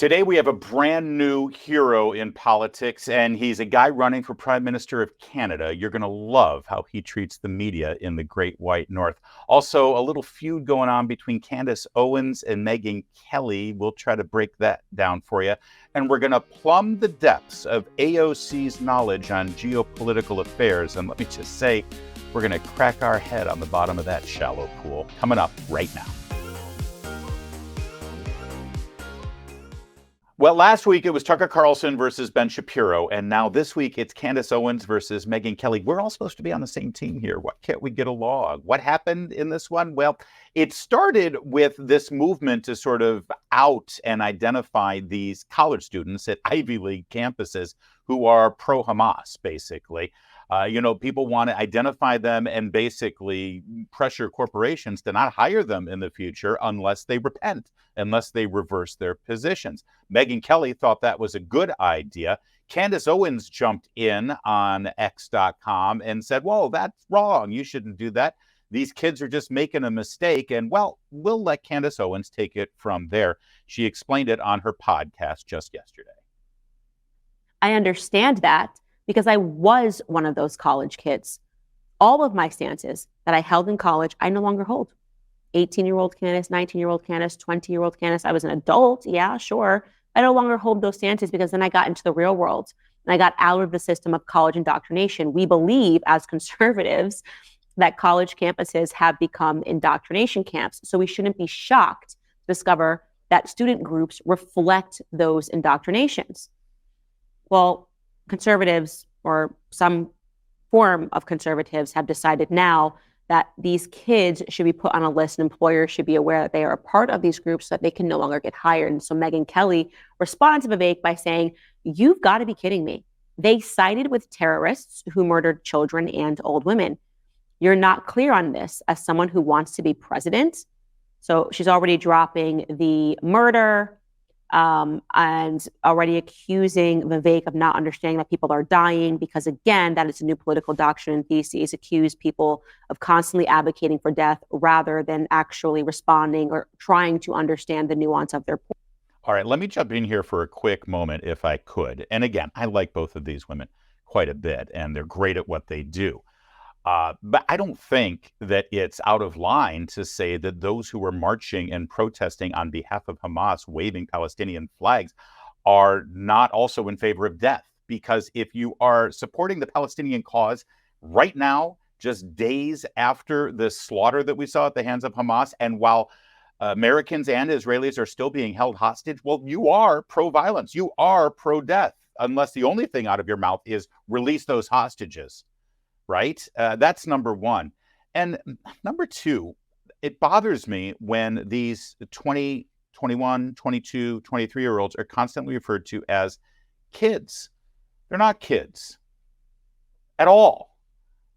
Today, we have a brand new hero in politics, and he's a guy running for Prime Minister of Canada. You're going to love how he treats the media in the Great White North. Also, a little feud going on between Candace Owens and Megyn Kelly. We'll try to break that down for you. And we're going to plumb the depths of AOC's knowledge on geopolitical affairs. And let me just say, we're going to crack our head on the bottom of that shallow pool. Coming up right now. Well, last week it was Tucker Carlson versus Ben Shapiro, and now this week it's Candace Owens versus Megyn Kelly. We're all supposed to be on the same team here. Why can't we get along? What happened in this one? Well, it started with this movement to sort of out and identify these college students at Ivy League campuses who are pro-Hamas, basically. People want to identify them and basically pressure corporations to not hire them in the future unless they repent, unless they reverse their positions. Megyn Kelly thought that was a good idea. Candace Owens jumped in on X.com and said, whoa, that's wrong. You shouldn't do that. These kids are just making a mistake. And, well, we'll let Candace Owens take it from there. She explained it on her podcast just yesterday. I understand that, because I was one of those college kids. All of my stances that I held in college, I no longer hold. 18-year-old Candace, 19-year-old Candace, 20-year-old Candace. I was an adult, yeah, sure. I no longer hold those stances because then I got into the real world and I got out of the system of college indoctrination. We believe as conservatives that college campuses have become indoctrination camps. So we shouldn't be shocked to discover that student groups reflect those indoctrinations. Well, conservatives or some form of conservatives have decided now that these kids should be put on a list and employers should be aware that they are a part of these groups so that they can no longer get hired. And so Megyn Kelly responded to Vivek by saying, you've got to be kidding me. They sided with terrorists who murdered children and old women. You're not clear on this as someone who wants to be president. So she's already dropping the murder, and already accusing Vivek of not understanding that people are dying because, again, that is a new political doctrine and thesis, accuse people of constantly advocating for death rather than actually responding or trying to understand the nuance of their point. All right, let me jump in here for a quick moment if I could. And again, I like both of these women quite a bit, and they're great at what they do. But I don't think that it's out of line to say that those who are marching and protesting on behalf of Hamas, waving Palestinian flags, are not also in favor of death. Because if you are supporting the Palestinian cause right now, just days after the slaughter that we saw at the hands of Hamas, and while Americans and Israelis are still being held hostage, well, you are pro-violence. You are pro-death, unless the only thing out of your mouth is release those hostages. Right? That's number one. And number two, it bothers me when these 20, 21, 22, 23-year-olds are constantly referred to as kids. They're not kids at all.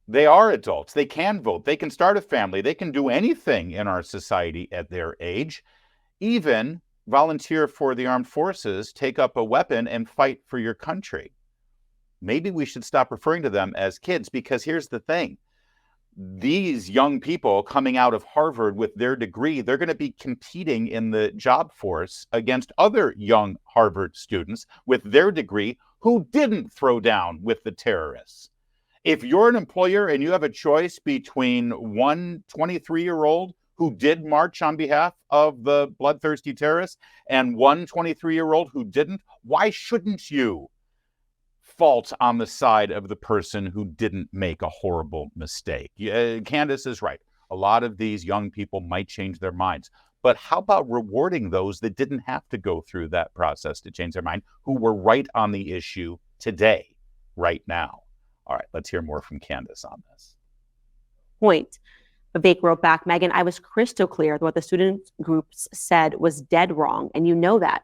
They are adults. They can vote. They can start a family. They can do anything in our society at their age, even volunteer for the armed forces, take up a weapon, and fight for your country. Maybe we should stop referring to them as kids, because here's the thing. These young people coming out of Harvard with their degree, they're going to be competing in the job force against other young Harvard students with their degree who didn't throw down with the terrorists. If you're an employer and you have a choice between one 23-year-old who did march on behalf of the bloodthirsty terrorists and one 23-year-old who didn't, why shouldn't you fault on the side of the person who didn't make a horrible mistake? Candace is right. A lot of these young people might change their minds. But how about rewarding those that didn't have to go through that process to change their mind, who were right on the issue today, right now? All right, let's hear more from Candace on this. Point. Vivek wrote back, Megyn, I was crystal clear that what the student groups said was dead wrong, and you know that.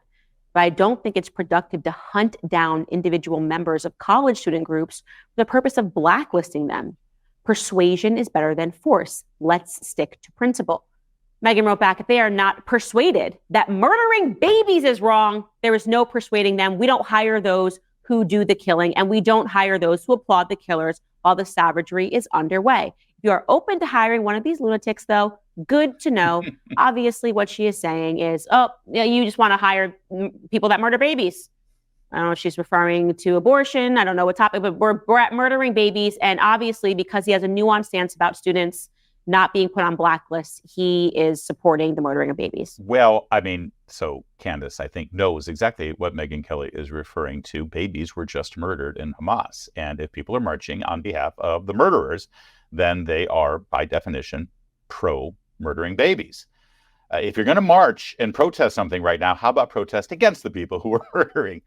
But I don't think it's productive to hunt down individual members of college student groups for the purpose of blacklisting them. Persuasion is better than force. Let's stick to principle. Megyn wrote back, if they are not persuaded that murdering babies is wrong, there is no persuading them. We don't hire those who do the killing, and we don't hire those who applaud the killers while the savagery is underway. If you are open to hiring one of these lunatics, though, Good to know. Obviously, what she is saying is, oh, yeah, you just want to hire people that murder babies. I don't know if she's referring to abortion. I don't know what topic, but we're at murdering babies. And obviously, because he has a nuanced stance about students not being put on blacklists, he is supporting the murdering of babies. Well, I mean, so Candace, I think, knows exactly what Megyn Kelly is referring to. Babies were just murdered in Hamas. And if people are marching on behalf of the murderers, then they are, by definition, pro-murdering babies. If you're going to march and protest something right now, how about protest against the people who are murdering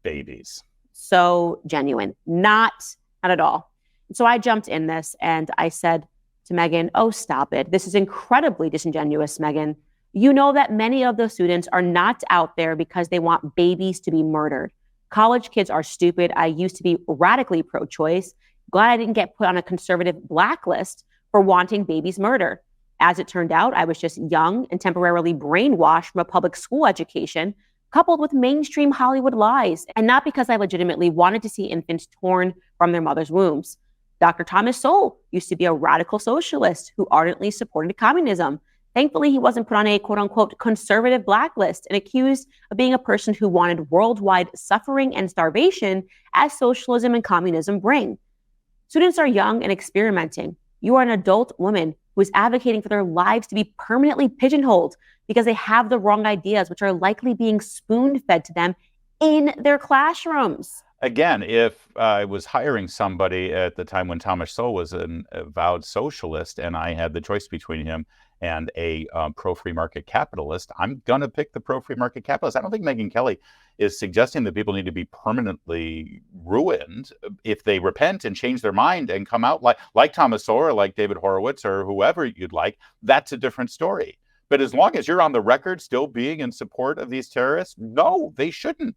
babies? So genuine, not at all. So I jumped in this and I said to Megyn, oh, stop it. This is incredibly disingenuous, Megyn. You know that many of those students are not out there because they want babies to be murdered. College kids are stupid. I used to be radically pro-choice. Glad I didn't get put on a conservative blacklist for wanting babies murdered. As it turned out, I was just young and temporarily brainwashed from a public school education, coupled with mainstream Hollywood lies, and not because I legitimately wanted to see infants torn from their mother's wombs. Dr. Thomas Sowell used to be a radical socialist who ardently supported communism. Thankfully, he wasn't put on a quote-unquote conservative blacklist and accused of being a person who wanted worldwide suffering and starvation as socialism and communism bring. Students are young and experimenting. You are an adult woman who is advocating for their lives to be permanently pigeonholed because they have the wrong ideas, which are likely being spoon-fed to them in their classrooms. Again, if I was hiring somebody at the time when Thomas Sowell was an avowed socialist and I had the choice between him and a pro-free market capitalist, I'm going to pick the pro-free market capitalist. I don't think Megyn Kelly is suggesting that people need to be permanently ruined. If they repent and change their mind and come out like Thomas Sowell or like David Horowitz or whoever you'd like, that's a different story. But as long as you're on the record still being in support of these terrorists, no, they shouldn't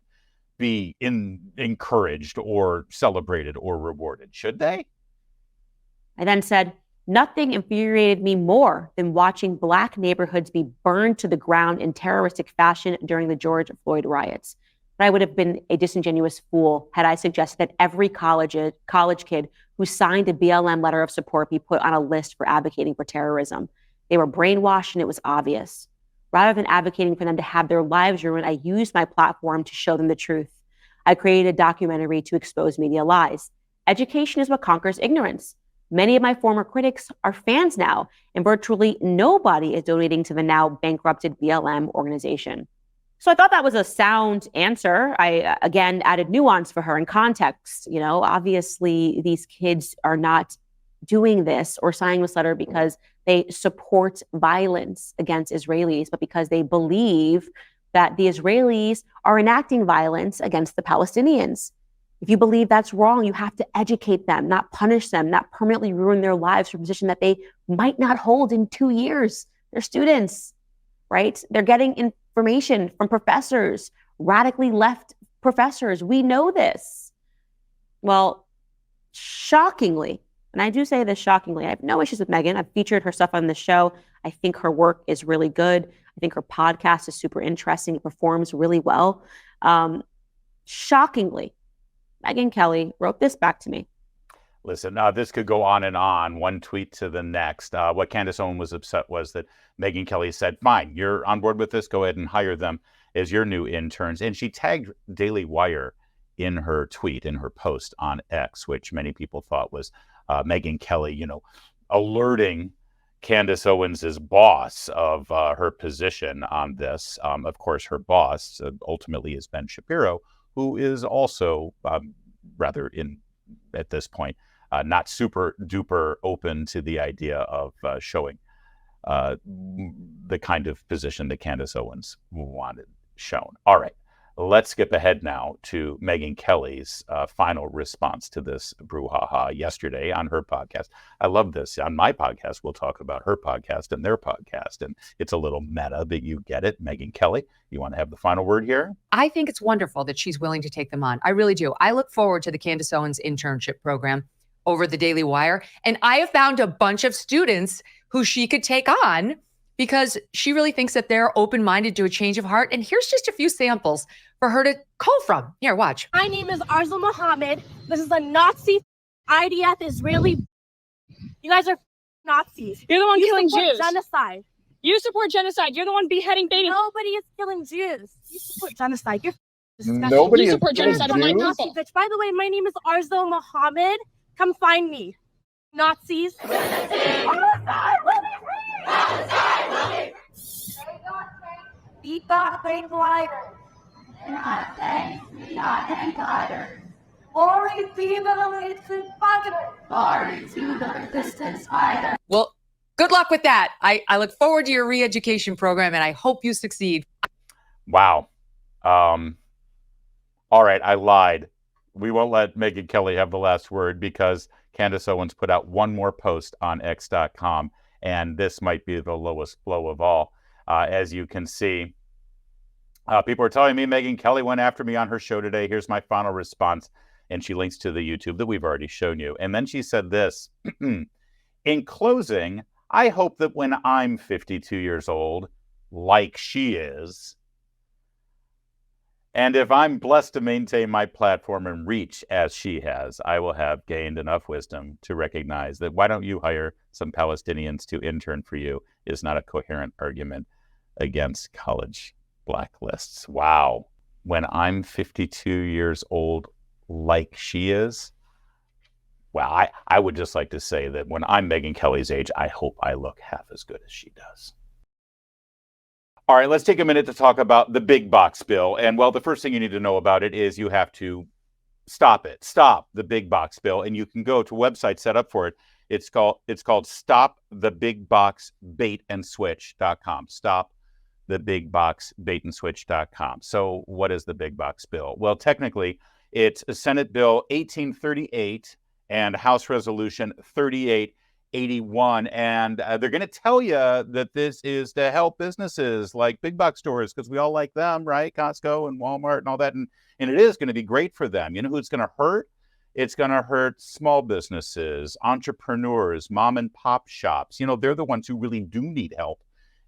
be encouraged or celebrated or rewarded, should they? I then said, nothing infuriated me more than watching Black neighborhoods be burned to the ground in terroristic fashion during the George Floyd riots. But I would have been a disingenuous fool had I suggested that every college kid who signed a BLM letter of support be put on a list for advocating for terrorism. They were brainwashed and it was obvious. Rather than advocating for them to have their lives ruined, I used my platform to show them the truth. I created a documentary to expose media lies. Education is what conquers ignorance. Many of my former critics are fans now, and virtually nobody is donating to the now bankrupted BLM organization. So I thought that was a sound answer. I, again, added nuance for her and context. You know, obviously, these kids are not doing this or signing this letter because they support violence against Israelis, but because they believe that the Israelis are enacting violence against the Palestinians. If you believe that's wrong, you have to educate them, not punish them, not permanently ruin their lives for a position that they might not hold in 2 years. They're students, right? They're getting information from professors, radically left professors. We know this. Well, shockingly, and I do say this shockingly, I have no issues with Megyn. I've featured her stuff on the show. I think her work is really good. I think her podcast is super interesting. It performs really well. Shockingly, Megyn Kelly wrote this back to me. Listen, this could go on and on, one tweet to the next. What Candace Owens was upset was that Megyn Kelly said, fine, you're on board with this. Go ahead and hire them as your new interns. And she tagged Daily Wire in her tweet, in her post on X, which many people thought was Megyn Kelly, alerting Candace Owens' boss of her position on this. Of course, her boss ultimately is Ben Shapiro, who is also rather at this point, not super duper open to the idea of showing the kind of position that Candace Owens wanted shown. All right. Let's skip ahead now to Megyn Kelly's final response to this brouhaha yesterday on her podcast. I love this. On my podcast, we'll talk about her podcast and their podcast. And it's a little meta, but you get it. Megyn Kelly, you want to have the final word here? I think it's wonderful that she's willing to take them on. I really do. I look forward to the Candace Owens internship program over the Daily Wire. And I have found a bunch of students who she could take on because she really thinks that they're open-minded to a change of heart. And here's just a few samples for her to call from. Here, watch. My name is Arzel Mohammed. This is a Nazi IDF Israeli. You guys are Nazis. You're the one You killing support Jews. genocide. You support genocide. You're the one beheading babies. Nobody is killing Jews. You support genocide. You're disgusting. Nobody You is support killing genocide of my Jews? people. Bitch. By the way, my name is Arzo Mohammed. Come find me. Nazis. Beat that thing lighter. Not thanks, not entitled. Glory be the resistance fighter. Glory to the resistance fighter. Well, good luck with that. I look forward to your re-education program, and I hope you succeed. Wow. All right, I lied. We won't let Megyn Kelly have the last word because Candace Owens put out one more post on X.com, and this might be the lowest blow of all. As you can see, people are telling me Megyn Kelly went after me on her show today. Here's my final response. And she links to the YouTube that we've already shown you. And then she said this, in closing, I hope that when I'm 52 years old, like she is, and if I'm blessed to maintain my platform and reach as she has, I will have gained enough wisdom to recognize that why don't you hire some Palestinians to intern for you is not a coherent argument against college blacklists. Wow. When I'm 52 years old, like she is, well, I would just like to say that when I'm Megyn Kelly's age, I hope I look half as good as she does. All right, let's take a minute to talk about the big box bill. And well, the first thing you need to know about it is you have to stop it. Stop the big box bill. And you can go to a website set up for it. It's called stopthebigboxbaitandswitch.com. Stopthebigboxbaitandswitch.com. So what is the big box bill? Well, technically, it's Senate Bill 1838 and House Resolution 3881. And they're going to tell you that this is to help businesses like big box stores, because we all like them, right? Costco and Walmart and all that. And it is going to be great for them. You know who it's going to hurt? It's going to hurt small businesses, entrepreneurs, mom and pop shops. You know, they're the ones who really do need help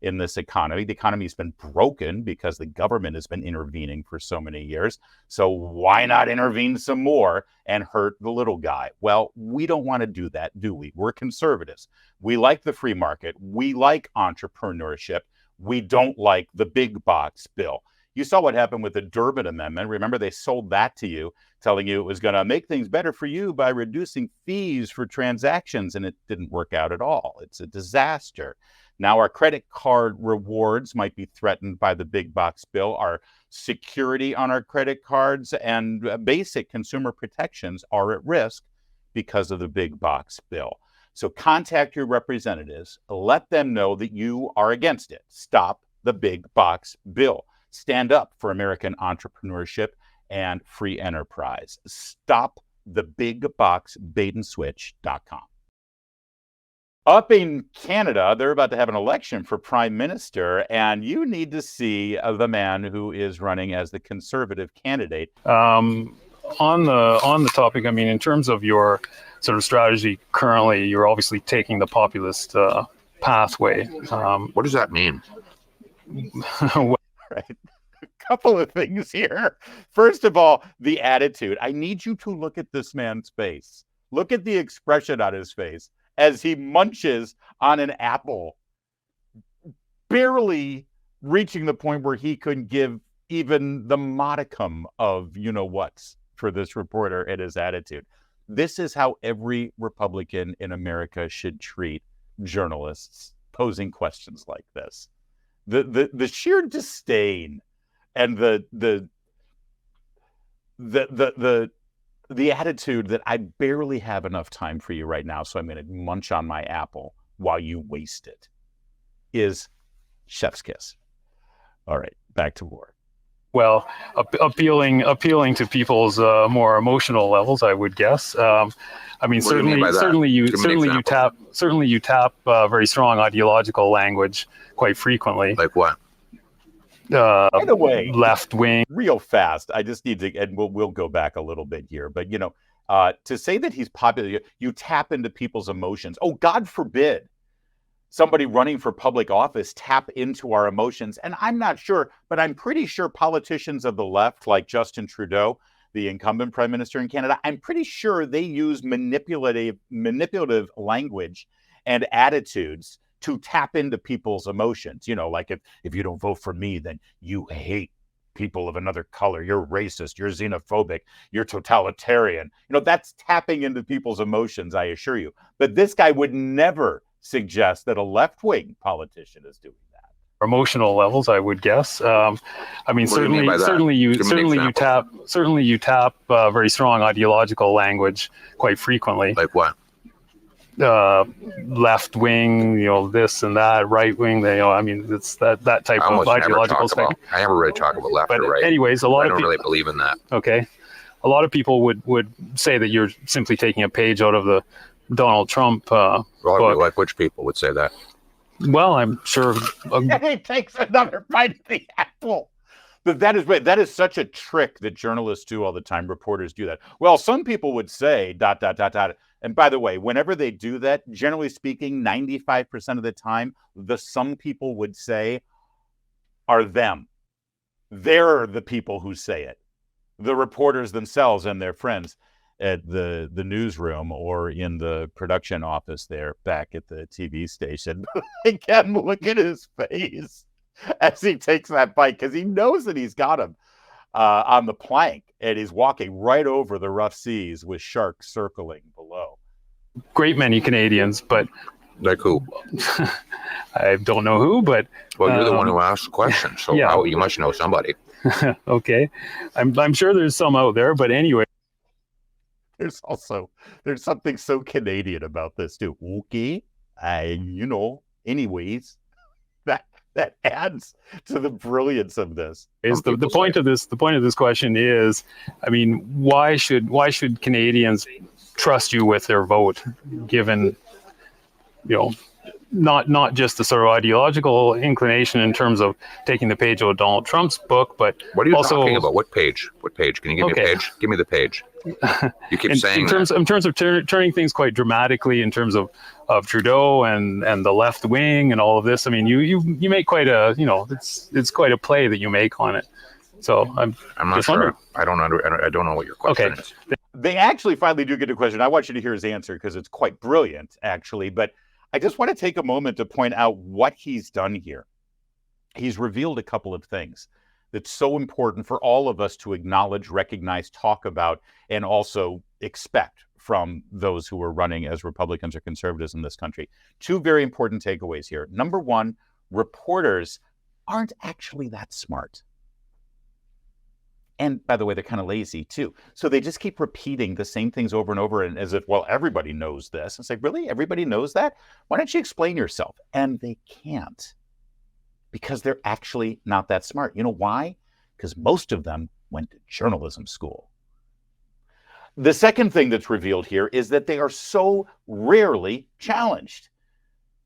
in this economy. The economy has been broken because the government has been intervening for so many years. So why not intervene some more and hurt the little guy? Well, we don't want to do that, do we? We're conservatives. We like the free market. We like entrepreneurship. We don't like the big box bill. You saw what happened with the Durbin Amendment. Remember, they sold that to you, telling you it was going to make things better for you by reducing fees for transactions, and it didn't work out at all. It's a disaster. Now, our credit card rewards might be threatened by the big box bill. Our security on our credit cards and basic consumer protections are at risk because of the big box bill. So contact your representatives. Let them know that you are against it. Stop the big box bill. Stand up for American entrepreneurship and free enterprise. Stop the bigboxbaitandswitch.com. Up in Canada, they're about to have an election for Prime Minister, and you need to see the man who is running as the Conservative candidate. On the topic, I mean, in terms of your sort of strategy currently, you're obviously taking the populist pathway. What does that mean? Right. A couple of things here. First of all, the attitude. I need you to look at this man's face. Look at the expression on his face as he munches on an apple, barely reaching the point where he could give even the modicum of you-know-whats for this reporter and his attitude. This is how every Republican in America should treat journalists posing questions like this. The sheer disdain and the attitude that I barely have enough time for you right now, so I'm going to munch on my apple while you waste it, is chef's kiss. All right, back to war. Well, appealing to people's more emotional levels, I would guess. I mean, What do you mean by that? certainly you tap very strong ideological language quite frequently. Like what? By the way, left wing. Real fast, I just need to, and we'll go back a little bit here, but you know, to say that he's popular, you tap into people's emotions. Oh, God forbid somebody running for public office tap into our emotions. And I'm not sure, but I'm pretty sure politicians of the left, like Justin Trudeau, the incumbent prime minister in Canada, I'm pretty sure they use manipulative language and attitudes to tap into people's emotions. Like if you don't vote for me, then you hate people of another color, you're racist, you're xenophobic, you're totalitarian. That's tapping into people's emotions, I assure you. But this guy would never suggest that a left-wing politician is doing that. Emotional levels, I would guess. I mean, certainly you tap very strong ideological language quite frequently. Like what? Left wing, this and that, right wing. I mean, it's that type of ideological spectrum. I never really talk about left or right. Anyways, I don't really believe in that. Okay, a lot of people would say that you're simply taking a page out of the Donald Trump book. Like which people would say that? Well, I'm sure. He takes another bite of the apple. But that is such a trick that journalists do all the time. Reporters do that. Well, some people would say ... And by the way, whenever they do that, generally speaking, 95% of the time, the some people would say are them. They're the people who say it. The reporters themselves and their friends at the newsroom or in the production office there back at the TV station. Again, look at his face as he takes that bite, because he knows that he's got him on the plank, and he's walking right over the rough seas with sharks circling below. Great many Canadians, but like who? I don't know who, but well, you're the one who asked the question, so yeah. You must know somebody. Okay, I'm sure there's some out there, but anyway. There's something so Canadian about this too. Okay, anyways, that adds to the brilliance of this. The point of this question is, I mean, why should Canadians trust you with their vote, given not just the sort of ideological inclination in terms of taking the page out of Donald Trump's book, but what are you also talking about? What page? Can you give me a page? Give me the page. You keep saying in terms of turning things quite dramatically in terms of Trudeau and the left wing and all of this. I mean, you make quite a it's quite a play that you make on it. So I'm not just sure. wondering. I don't know what your question is. They actually finally do get a question. I want you to hear his answer because it's quite brilliant, actually. But I just want to take a moment to point out what he's done here. He's revealed a couple of things that's so important for all of us to acknowledge, recognize, talk about, and also expect from those who are running as Republicans or conservatives in this country. Two very important takeaways here. Number one, reporters aren't actually that smart. And by the way, they're kind of lazy too. So they just keep repeating the same things over and over, and as if, well, everybody knows this. It's like, really? Everybody knows that? Why don't you explain yourself? And they can't, because they're actually not that smart. You know why? Because most of them went to journalism school. The second thing that's revealed here is that they are so rarely challenged.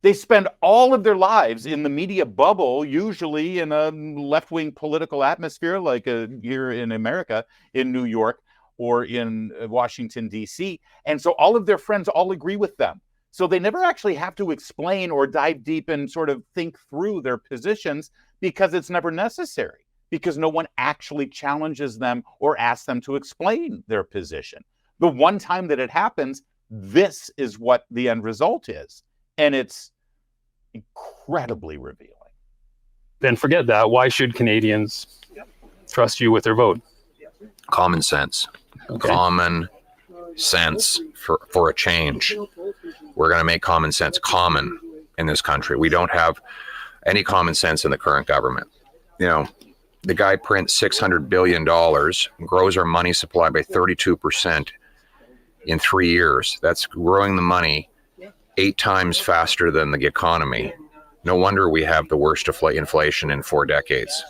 They spend all of their lives in the media bubble, usually in a left-wing political atmosphere, like here in America, in New York, or in Washington, D.C. And so all of their friends all agree with them. So they never actually have to explain or dive deep and sort of think through their positions, because it's never necessary, because no one actually challenges them or asks them to explain their position. The one time that it happens, this is what the end result is. And it's incredibly revealing. Then forget that. Why should Canadians trust you with their vote? Common sense. Okay. Common sense for a change. We're going to make common sense common in this country. We don't have any common sense in the current government. The guy prints $600 billion, grows our money supply by 32% in 3 years. That's growing the money 8 times faster than the economy. No wonder we have the worst inflation in 4 decades.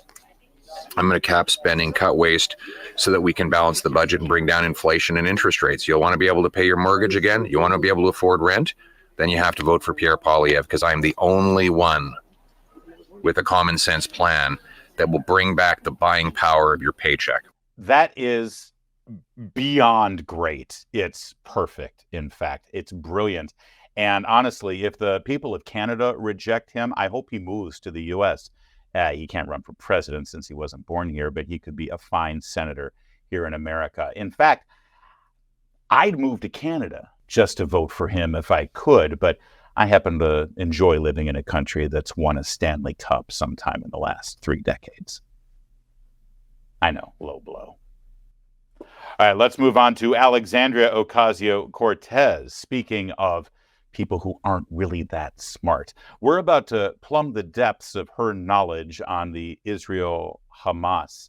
I'm going to cap spending, cut waste, so that we can balance the budget and bring down inflation and interest rates. You'll want to be able to pay your mortgage again? You want to be able to afford rent? Then you have to vote for Pierre Poilievre, because I'm the only one with a common sense plan that will bring back the buying power of your paycheck. That is beyond great. It's perfect. In fact, it's brilliant. And honestly, if the people of Canada reject him, I hope he moves to the U.S. He can't run for president since he wasn't born here, but he could be a fine senator here in America. In fact, I'd move to Canada just to vote for him if I could, but I happen to enjoy living in a country that's won a Stanley Cup sometime in the last 3 decades. I know, low blow. All right, let's move on to Alexandria Ocasio-Cortez. Speaking of people who aren't really that smart, we're about to plumb the depths of her knowledge on the Israel-Hamas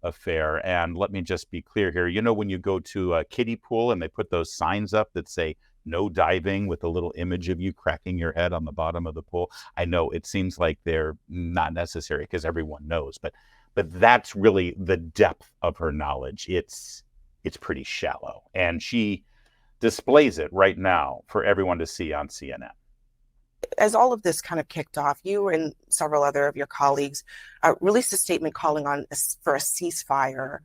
affair. And let me just be clear here. You know, when you go to a kiddie pool and they put those signs up that say no diving with a little image of you cracking your head on the bottom of the pool? I know it seems like they're not necessary because everyone knows, but that's really the depth of her knowledge. It's pretty shallow, and she displays it right now for everyone to see on CNN. As all of this kind of kicked off, you and several other of your colleagues released a statement calling for a ceasefire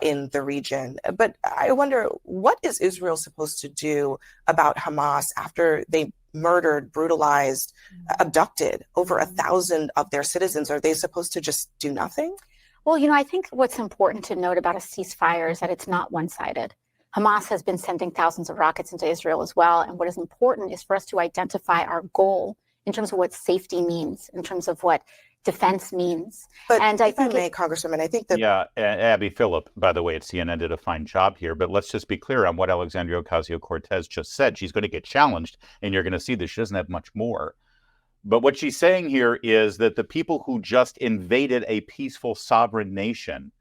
in the region. But I wonder, what is Israel supposed to do about Hamas after they murdered, brutalized, abducted over 1,000 of their citizens? Are they supposed to just do nothing? Well, I think what's important to note about a ceasefire is that it's not one-sided. Hamas has been sending thousands of rockets into Israel as well. And what is important is for us to identify our goal in terms of what safety means, in terms of what defense means. But and if I may, Congresswoman, I think that... Yeah, Abby Phillip, by the way, at CNN did a fine job here. But let's just be clear on what Alexandria Ocasio-Cortez just said. She's going to get challenged, and you're going to see that she doesn't have much more. But what she's saying here is that the people who just invaded a peaceful sovereign nation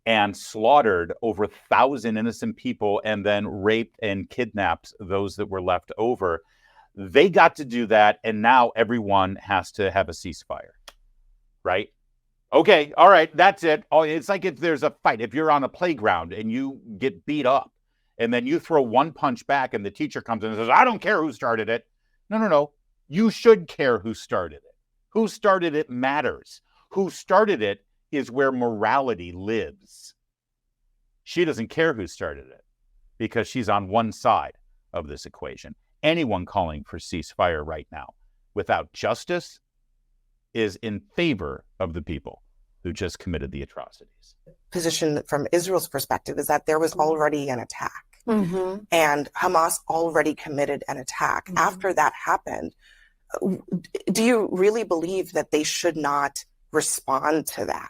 and slaughtered over 1,000 innocent people and then raped and kidnapped those that were left over, they got to do that, and now everyone has to have a ceasefire, right? Okay, all right, that's it. Oh, it's like if there's a fight. If you're on a playground and you get beat up, and then you throw one punch back and the teacher comes in and says, I don't care who started it. No. You should care who started it. Who started it matters. Who started it is where morality lives. She doesn't care who started it because she's on one side of this equation. Anyone calling for ceasefire right now without justice is in favor of the people who just committed the atrocities. Position from Israel's perspective is that there was already an attack, and Hamas already committed an attack. After that happened, do you really believe that they should not respond to that?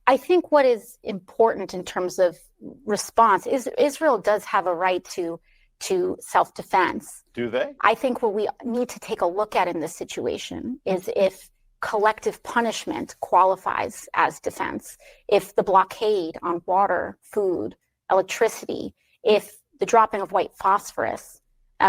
I think what is important in terms of response is Israel does have a right to self-defense. Do they? I think what we need to take a look at in this situation is if collective punishment qualifies as defense, if the blockade on water, food, electricity, if the dropping of white phosphorus,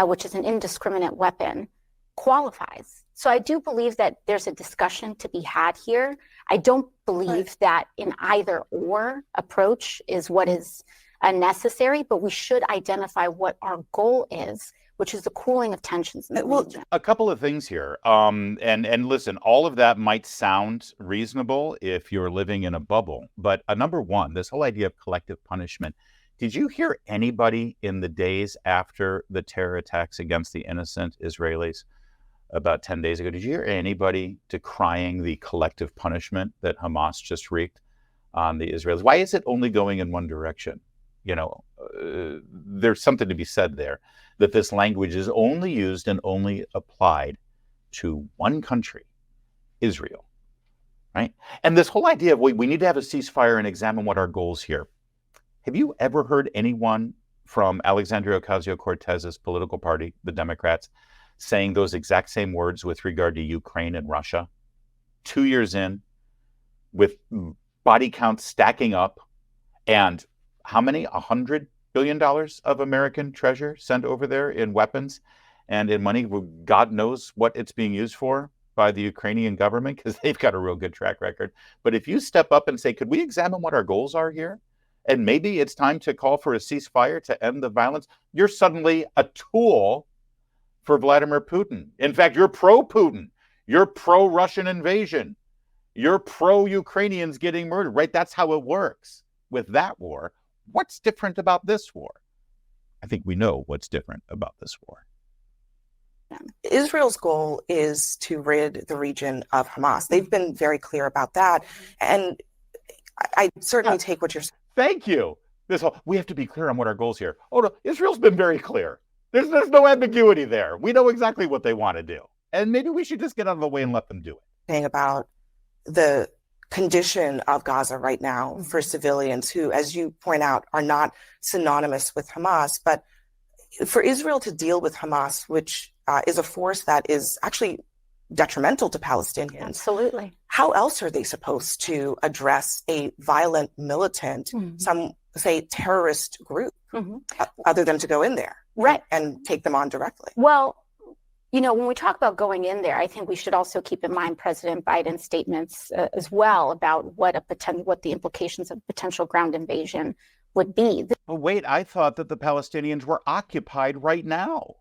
which is an indiscriminate weapon, qualifies. So I do believe that there's a discussion to be had here. I don't believe that an either or approach is what is necessary, but we should identify what our goal is, which is the cooling of tensions in the region. A couple of things here. And listen, all of that might sound reasonable if you're living in a bubble. But number one, this whole idea of collective punishment, did you hear anybody in the days after the terror attacks against the innocent Israelis about 10 days ago, did you hear anybody decrying the collective punishment that Hamas just wreaked on the Israelis? Why is it only going in one direction? There's something to be said there, that this language is only used and only applied to one country, Israel, right? And this whole idea of we need to have a ceasefire and examine what our goals here. Have you ever heard anyone from Alexandria Ocasio-Cortez's political party, the Democrats, saying those exact same words with regard to Ukraine and Russia? 2 years in, with body counts stacking up, and how many? $100 billion of American treasure sent over there in weapons and in money. God knows what it's being used for by the Ukrainian government, because they've got a real good track record. But if you step up and say, could we examine what our goals are here? And maybe it's time to call for a ceasefire to end the violence. You're suddenly a tool for Vladimir Putin. In fact, you're pro-Putin. You're pro-Russian invasion. You're pro-Ukrainians getting murdered, right? That's how it works with that war. What's different about this war? I think we know what's different about this war. Israel's goal is to rid the region of Hamas. They've been very clear about that. And I certainly take what you're saying. Thank you. We have to be clear on what our goals here. Oh, no, Israel's been very clear. There's no ambiguity there. We know exactly what they want to do. And maybe we should just get out of the way and let them do it. Saying about the condition of Gaza right now for civilians who, as you point out, are not synonymous with Hamas, but for Israel to deal with Hamas, which is a force that is actually detrimental to Palestinians. Absolutely. How else are they supposed to address a violent, militant, some say terrorist group, other than to go in there and take them on directly? Well, you know, when we talk about going in there, I think we should also keep in mind President Biden's statements as well about what the implications of potential ground invasion would be. But wait, I thought that the Palestinians were occupied right now.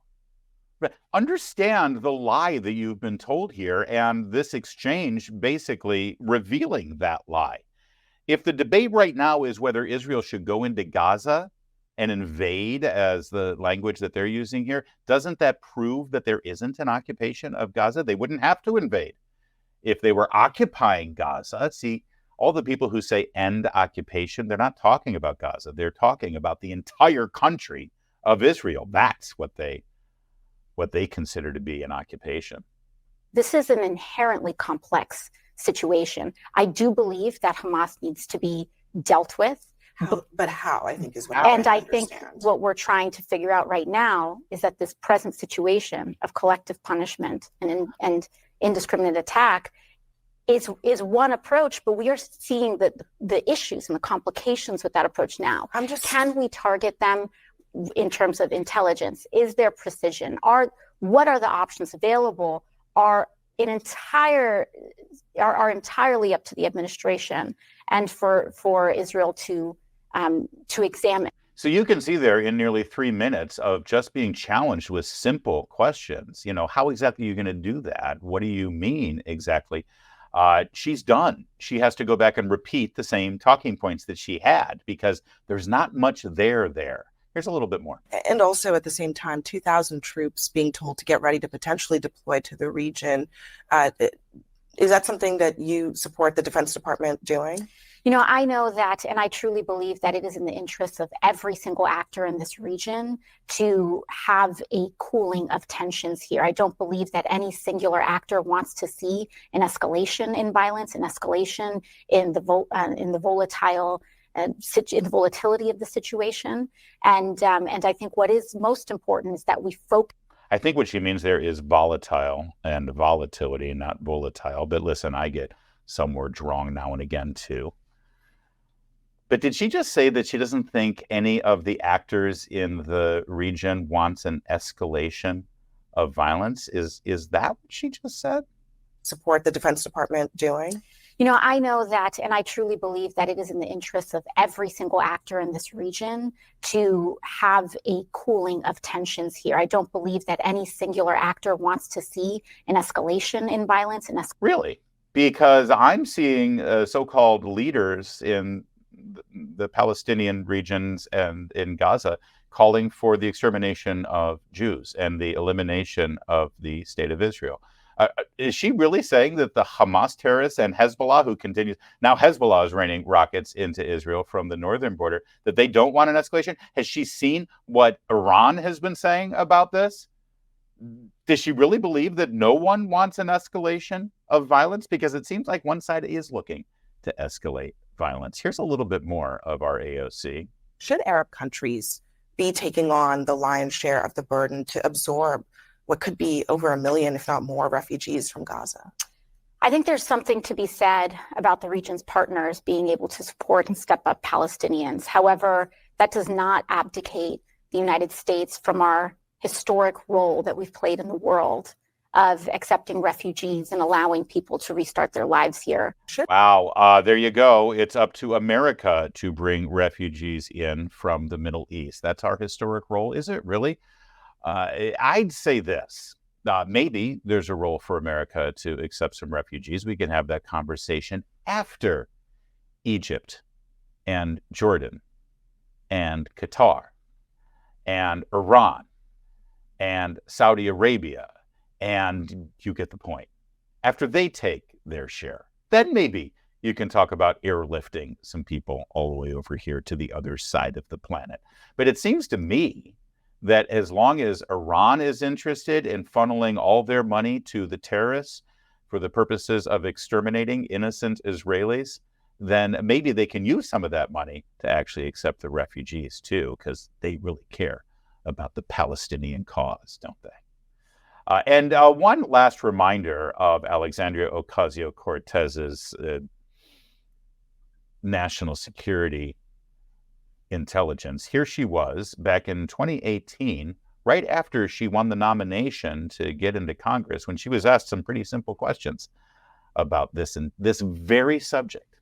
Understand the lie that you've been told here, and this exchange basically revealing that lie. If the debate right now is whether Israel should go into Gaza and invade, as the language that they're using here, doesn't that prove that there isn't an occupation of Gaza? They wouldn't have to invade if they were occupying Gaza. See, all the people who say end occupation, they're not talking about Gaza. They're talking about the entire country of Israel. That's what they consider to be an occupation. This is an inherently complex situation. I do believe that Hamas needs to be dealt with. But how, I think, is what I think what we're trying to figure out right now is that this present situation of collective punishment and indiscriminate attack is one approach, but we are seeing the issues and the complications with that approach now. Can we target them in terms of intelligence? Is there precision? What are the options available? Are entirely up to the administration and for Israel to examine. So you can see there in nearly 3 minutes of just being challenged with simple questions. You know, how exactly are you going to do that? What do you mean exactly? She's done. She has to go back and repeat the same talking points that she had because there's not much there. Here's a little bit more. And also at the same time, 2,000 troops being told to get ready to potentially deploy to the region. Is that something that you support the Defense Department doing? You know, I know that, and I truly believe that it is in the interest of every single actor in this region to have a cooling of tensions here. I don't believe that any singular actor wants to see an escalation in violence, an escalation in the volatility of the situation. And I think what is most important is that we focus. I think what she means there is volatile and volatility, not volatile. But listen, I get some words wrong now and again too. But did she just say that she doesn't think any of the actors in the region wants an escalation of violence? Is that what she just said? Support the Defense Department doing? You know, I know that, and I truly believe that it is in the interest of every single actor in this region to have a cooling of tensions here. I don't believe that any singular actor wants to see an escalation in violence. Really? Because I'm seeing so-called leaders in the Palestinian regions and in Gaza calling for the extermination of Jews and the elimination of the state of Israel. Is she really saying that the Hamas terrorists and Hezbollah, who continues, now Hezbollah is raining rockets into Israel from the northern border, that they don't want an escalation? Has she seen what Iran has been saying about this? Does she really believe that no one wants an escalation of violence? Because it seems like one side is looking to escalate violence. Here's a little bit more of our AOC. Should Arab countries be taking on the lion's share of the burden to absorb what could be over 1 million, if not more, refugees from Gaza? I think there's something to be said about the region's partners being able to support and step up Palestinians. However, that does not abdicate the United States from our historic role that we've played in the world of accepting refugees and allowing people to restart their lives here. Wow, there you go. It's up to America to bring refugees in from the Middle East. That's our historic role. Is it really? I'd say this. Maybe there's a role for America to accept some refugees. We can have that conversation after Egypt and Jordan and Qatar and Iran and Saudi Arabia, and you get the point. After they take their share, then maybe you can talk about airlifting some people all the way over here to the other side of the planet. But it seems to me that as long as Iran is interested in funneling all their money to the terrorists for the purposes of exterminating innocent Israelis, then maybe they can use some of that money to actually accept the refugees too, because they really care about the Palestinian cause, don't they? And one last reminder of Alexandria Ocasio-Cortez's national security intelligence. Here she was back in 2018, right after she won the nomination to get into Congress, when she was asked some pretty simple questions about this and this very subject.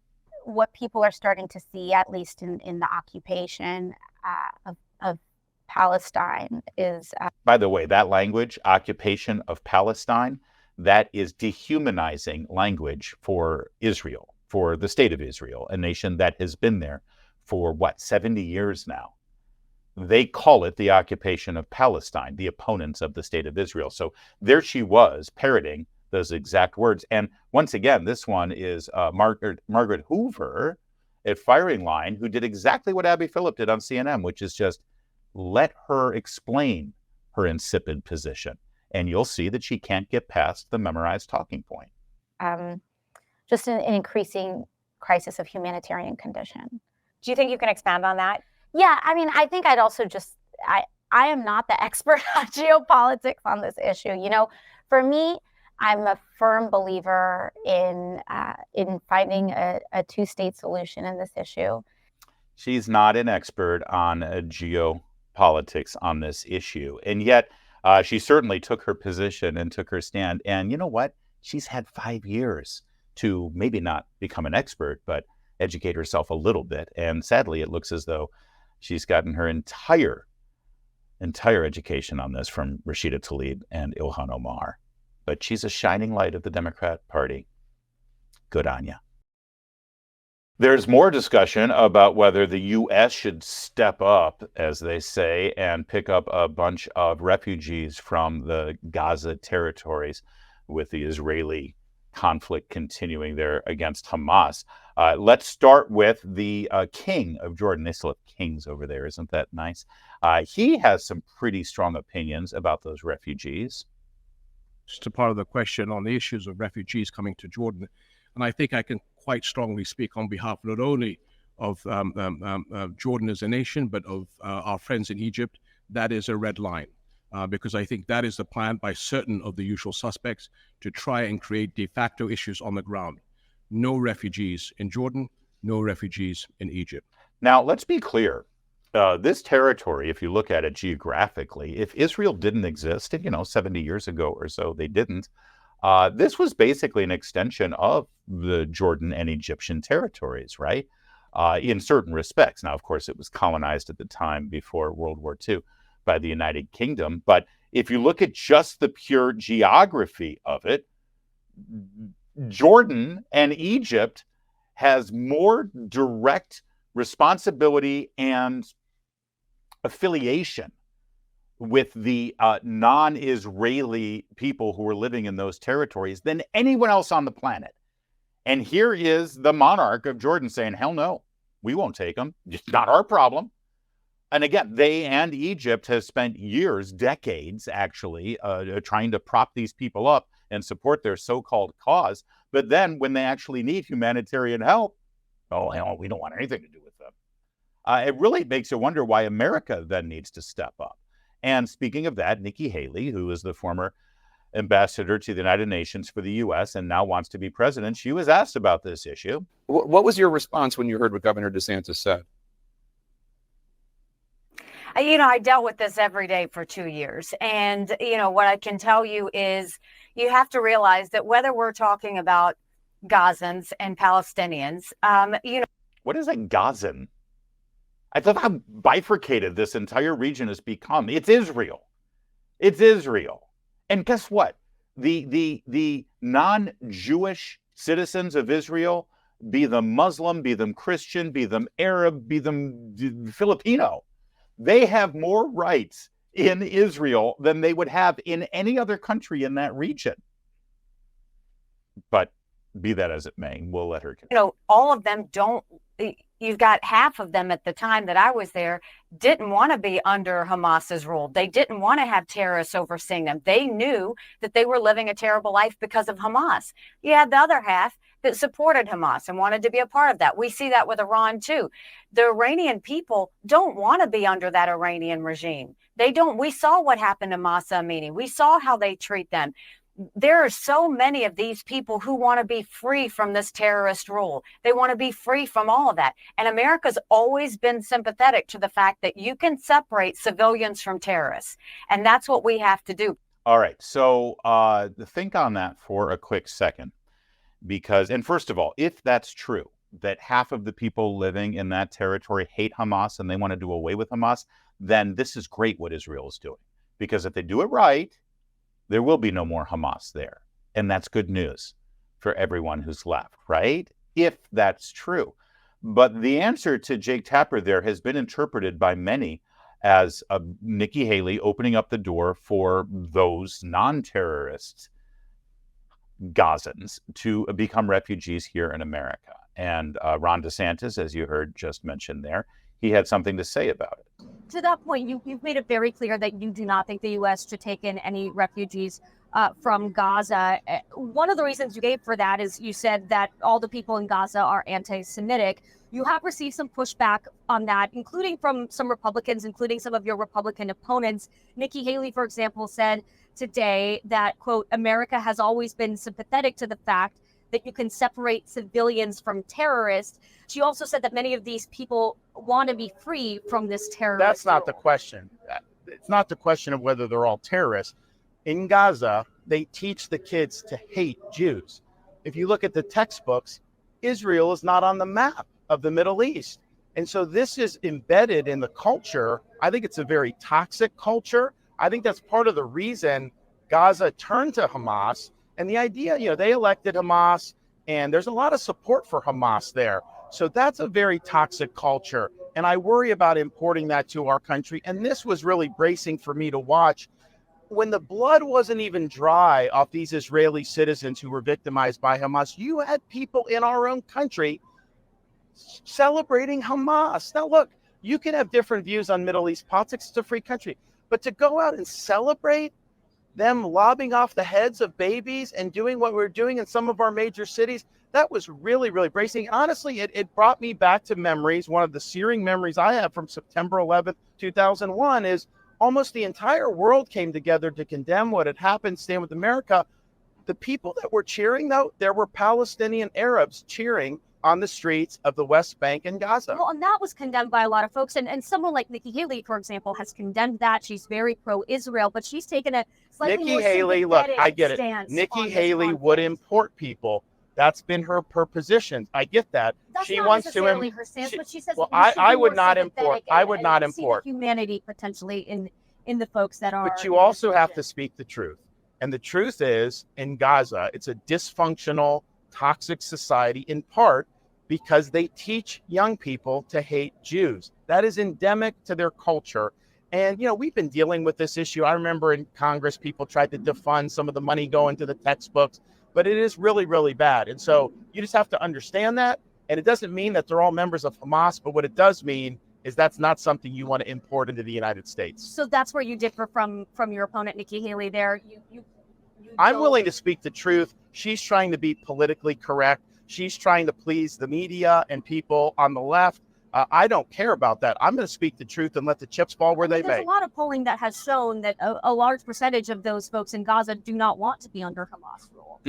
What people are starting to see, at least in the occupation of Palestine, is... By the way, that language, occupation of Palestine, that is dehumanizing language for Israel, for the state of Israel, a nation that has been there for, 70 years now. They call it the occupation of Palestine, the opponents of the state of Israel. So there she was parroting those exact words. And once again, this one is Margaret Hoover at Firing Line, who did exactly what Abby Phillip did on CNN, which is just let her explain her insipid position. And you'll see that she can't get past the memorized talking point. Just an increasing crisis of humanitarian condition. Do you think you can expand on that? Yeah, I mean, I think I'd also just, I am not the expert on geopolitics on this issue. You know, for me, I'm a firm believer in finding a two-state solution in this issue. She's not an expert on geopolitics on this issue. And yet she certainly took her position and took her stand. And you know what? She's had 5 years to maybe not become an expert, but educate herself a little bit. And sadly, it looks as though she's gotten her entire education on this from Rashida Tlaib and Ilhan Omar. But she's a shining light of the Democrat Party. Good on ya. There's more discussion about whether the U.S. should step up, as they say, and pick up a bunch of refugees from the Gaza territories with the Israeli conflict continuing there against Hamas. Let's start with the king of Jordan. They still have kings over there. Isn't that nice? He has some pretty strong opinions about those refugees. Just a part of the question on the issues of refugees coming to Jordan. And I think I can quite strongly speak on behalf not only of Jordan as a nation, but of our friends in Egypt. That is a red line, because I think that is the plan by certain of the usual suspects to try and create de facto issues on the ground. No refugees in Jordan, no refugees in Egypt. Now, let's be clear. This territory, if you look at it geographically, if Israel didn't exist, and 70 years ago or so they didn't, this was basically an extension of the Jordan and Egyptian territories, right? In certain respects. Now, of course, it was colonized at the time before World War II by the United Kingdom. But if you look at just the pure geography of it, Jordan and Egypt has more direct responsibility and affiliation with the non-Israeli people who were living in those territories than anyone else on the planet. And here is the monarch of Jordan saying, hell no, we won't take them. It's not our problem. And again, they and Egypt has spent years, decades actually, trying to prop these people up and support their so-called cause. But then when they actually need humanitarian help, oh, hell, we don't want anything to do with them. It really makes you wonder why America then needs to step up. And speaking of that, Nikki Haley, who is the former ambassador to the United Nations for the U.S. and now wants to be president, she was asked about this issue. What was your response when you heard what Governor DeSantis said? I dealt with this every day for 2 years. And, what I can tell you is you have to realize that whether we're talking about Gazans and Palestinians, What is a Gazan? I love how bifurcated this entire region has become. It's Israel. It's Israel. And guess what? The non-Jewish citizens of Israel, be them Muslim, be them Christian, be them Arab, be them Filipino, they have more rights in Israel than they would have in any other country in that region. But be that as it may, we'll let her. All of them don't. You've got half of them at the time that I was there didn't want to be under Hamas's rule. They didn't want to have terrorists overseeing them. They knew that they were living a terrible life because of Hamas. You had the other half that supported Hamas and wanted to be a part of that. We see that with Iran too. The Iranian people don't want to be under that Iranian regime. They don't. We saw what happened to Masa Amini. We saw how they treat them. There are so many of these people who want to be free from this terrorist rule. They want to be free from all of that. And America's always been sympathetic to the fact that you can separate civilians from terrorists. And that's what we have to do. All right. So think on that for a quick second. Because, and first of all, if that's true, that half of the people living in that territory hate Hamas and they want to do away with Hamas, then this is great what Israel is doing. Because if they do it right, there will be no more Hamas there. And that's good news for everyone who's left, right? If that's true. But the answer to Jake Tapper there has been interpreted by many as Nikki Haley opening up the door for those non-terrorist Gazans to become refugees here in America. And Ron DeSantis, as you heard just mentioned there, he had something to say about it. To that point, you've made it very clear that you do not think the U.S. should take in any refugees from Gaza. One of the reasons you gave for that is you said that all the people in Gaza are anti-Semitic. You have received some pushback on that, including from some Republicans, including some of your Republican opponents. Nikki Haley, for example, said today that, quote, America has always been sympathetic to the fact that you can separate civilians from terrorists. She also said that many of these people want to be free from this terrorist. That's not the question. It's not the question of whether they're all terrorists. In Gaza, they teach the kids to hate Jews. If you look at the textbooks, Israel is not on the map of the Middle East. And so this is embedded in the culture. I think it's a very toxic culture. I think that's part of the reason Gaza turned to Hamas. And the idea, they elected Hamas, and there's a lot of support for Hamas there. So that's a very toxic culture. And I worry about importing that to our country. And this was really bracing for me to watch. When the blood wasn't even dry off these Israeli citizens who were victimized by Hamas, you had people in our own country celebrating Hamas. Now, look, you can have different views on Middle East politics. It's a free country. But to go out and celebrate them lobbing off the heads of babies and doing what we're doing in some of our major cities, that was really, really bracing. Honestly, it brought me back to memories. One of the searing memories I have from September 11th, 2001 is almost the entire world came together to condemn what had happened, Stand With America. The people that were cheering, though, there were Palestinian Arabs cheering on the streets of the West Bank and Gaza. Well, and that was condemned by a lot of folks. And someone like Nikki Haley, for example, has condemned that. She's very pro-Israel, but she's taken a slightly Nikki more Haley, look, I get it. stance Nikki Haley would import people. That's been her position. I get that. That's she not wants necessarily to. her stance, but she says well, we should I be would more not import. sympathetic I would not and see the import. humanity potentially in the folks that are. But you also have to speak the truth. And the truth is, in Gaza, it's a dysfunctional, toxic society, in part because they teach young people to hate Jews. That is endemic to their culture. And, we've been dealing with this issue. I remember in Congress, people tried to defund some of the money going to the textbooks, but it is really, really bad. And so you just have to understand that. And it doesn't mean that they're all members of Hamas, but what it does mean is that's not something you want to import into the United States. So that's where you differ from your opponent, Nikki Haley there. I'm willing to speak the truth. She's trying to be politically correct. She's trying to please the media and people on the left. I don't care about that. I'm going to speak the truth and let the chips fall where they may. There's a lot of polling that has shown that a large percentage of those folks in Gaza do not want to be under Hamas rule.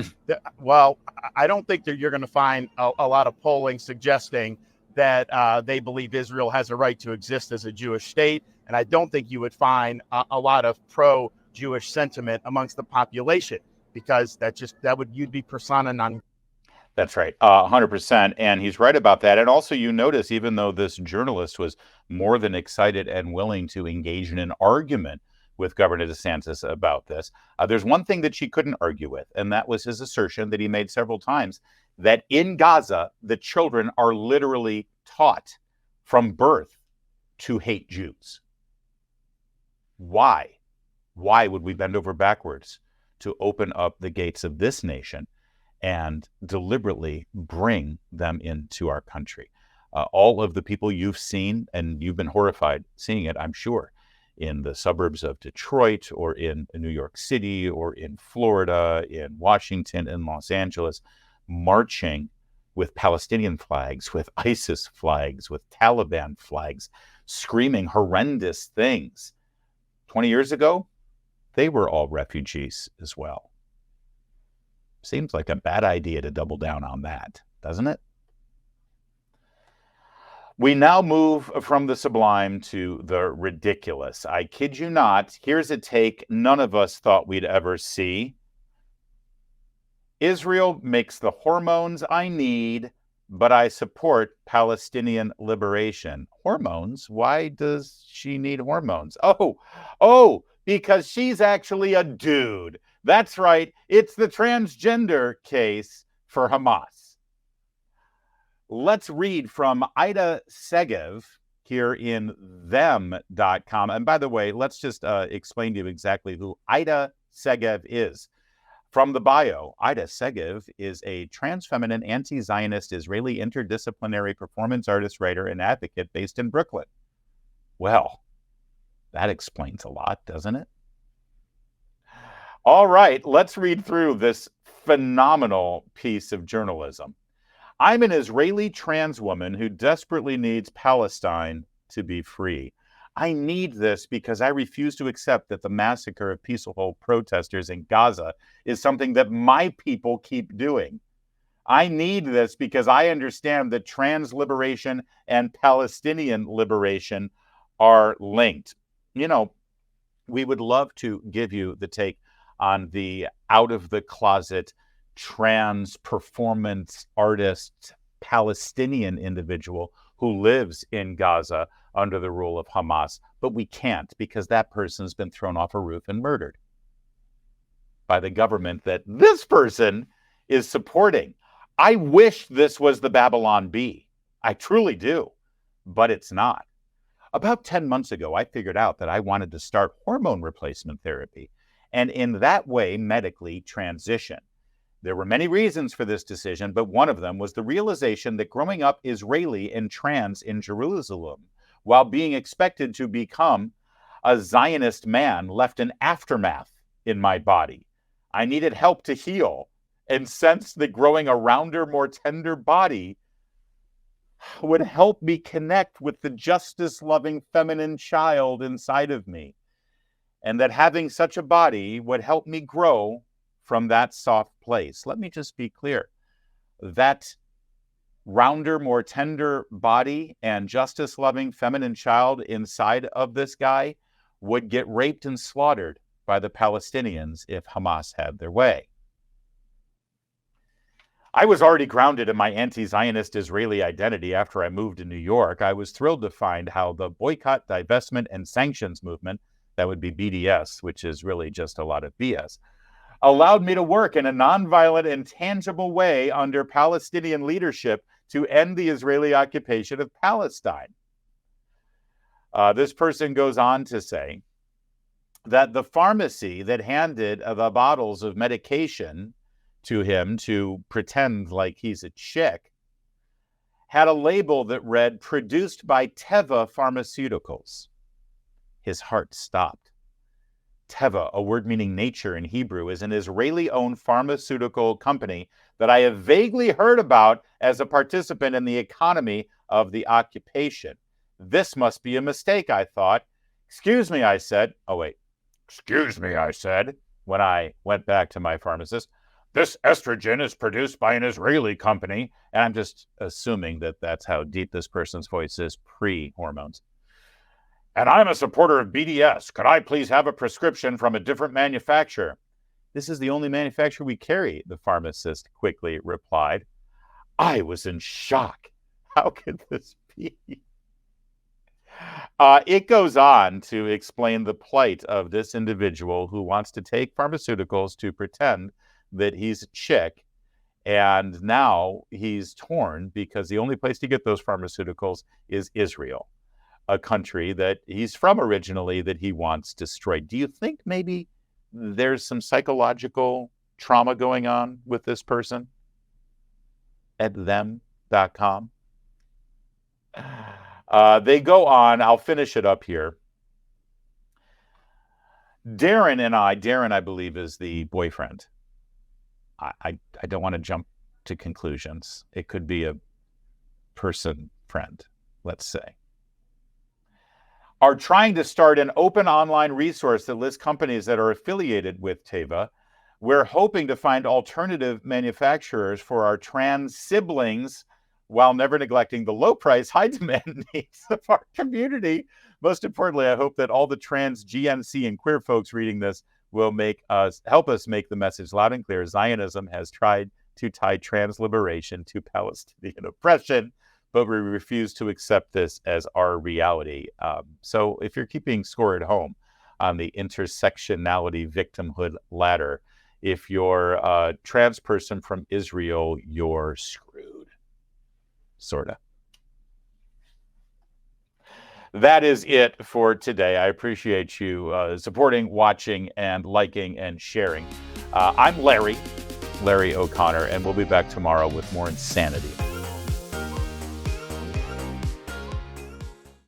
Well, I don't think that you're going to find a lot of polling suggesting that they believe Israel has a right to exist as a Jewish state. And I don't think you would find a lot of pro-Jewish sentiment amongst the population, because you'd be persona non. That's right, 100%. And he's right about that. And also, you notice, even though this journalist was more than excited and willing to engage in an argument with Governor DeSantis about this, there's one thing that she couldn't argue with, and that was his assertion that he made several times that in Gaza, the children are literally taught from birth to hate Jews. Why? Why would we bend over backwards to open up the gates of this nation and deliberately bring them into our country. All of the people you've seen, and you've been horrified seeing it, I'm sure, in the suburbs of Detroit or in New York City or in Florida, in Washington, in Los Angeles, marching with Palestinian flags, with ISIS flags, with Taliban flags, screaming horrendous things. 20 years ago, they were all refugees as well. Seems like a bad idea to double down on that, doesn't it? We now move from the sublime to the ridiculous. I kid you not, here's a take none of us thought we'd ever see. Israel makes the hormones I need, but I support Palestinian liberation. Hormones? Why does she need hormones? Oh, because she's actually a dude. That's right, it's the transgender case for Hamas. Let's read from Ida Segev here in them.com. And by the way, let's just explain to you exactly who Ida Segev is. From the bio, Ida Segev is a trans-feminine, anti-Zionist, Israeli interdisciplinary performance artist, writer, and advocate based in Brooklyn. Well, that explains a lot, doesn't it? All right, let's read through this phenomenal piece of journalism. I'm an Israeli trans woman who desperately needs Palestine to be free. I need this because I refuse to accept that the massacre of peaceful protesters in Gaza is something that my people keep doing. I need this because I understand that trans liberation and Palestinian liberation are linked. You know, we would love to give you the take on the out-of-the-closet trans performance artist Palestinian individual who lives in Gaza under the rule of Hamas, but we can't because that person's been thrown off a roof and murdered by the government that this person is supporting. I wish this was the Babylon Bee. I truly do, but it's not. About 10 months ago, I figured out that I wanted to start hormone replacement therapy and in that way medically transition. There were many reasons for this decision, but one of them was the realization that growing up Israeli and trans in Jerusalem, while being expected to become a Zionist man, left an aftermath in my body. I needed help to heal and sensed that growing a rounder, more tender body would help me connect with the justice-loving feminine child inside of me, and that having such a body would help me grow from that soft place. Let me just be clear. That rounder, more tender body and justice-loving feminine child inside of this guy would get raped and slaughtered by the Palestinians if Hamas had their way. I was already grounded in my anti-Zionist Israeli identity after I moved to New York. I was thrilled to find how the boycott, divestment, and sanctions movement, that would be BDS, which is really just a lot of BS, allowed me to work in a nonviolent and tangible way under Palestinian leadership to end the Israeli occupation of Palestine. This person goes on to say that the pharmacy that handed the bottles of medication to him to pretend like he's a chick had a label that read, "Produced by Teva Pharmaceuticals." His heart stopped. Teva, a word meaning nature in Hebrew, is an Israeli-owned pharmaceutical company that I have vaguely heard about as a participant in the economy of the occupation. This must be a mistake, I thought. Excuse me, I said. Oh, wait. Excuse me, I said, when I went back to my pharmacist. This estrogen is produced by an Israeli company. And I'm just assuming that that's how deep this person's voice is pre-hormones. And I'm a supporter of BDS. Could I please have a prescription from a different manufacturer? This is the only manufacturer we carry, the pharmacist quickly replied. I was in shock. How could this be? It goes on to explain the plight of this individual who wants to take pharmaceuticals to pretend that he's a chick, and now he's torn because the only place to get those pharmaceuticals is Israel, a country that he's from originally that he wants destroyed. Do you think maybe there's some psychological trauma going on with this person at them.com. They go on. I'll finish it up here. Darren, I believe, is the boyfriend. I don't want to jump to conclusions. It could be a person friend, let's say, are trying to start an open online resource that lists companies that are affiliated with Teva. We're hoping to find alternative manufacturers for our trans siblings while never neglecting the low price, high demand needs of our community. Most importantly, I hope that all the trans, GNC, and queer folks reading this will help us make the message loud and clear. Zionism has tried to tie trans liberation to Palestinian oppression, but we refuse to accept this as our reality. So if you're keeping score at home on the intersectionality victimhood ladder, if you're a trans person from Israel, you're screwed. Sorta. That is it for today. I appreciate you supporting, watching, and liking and sharing. I'm Larry O'Connor, and we'll be back tomorrow with more insanity.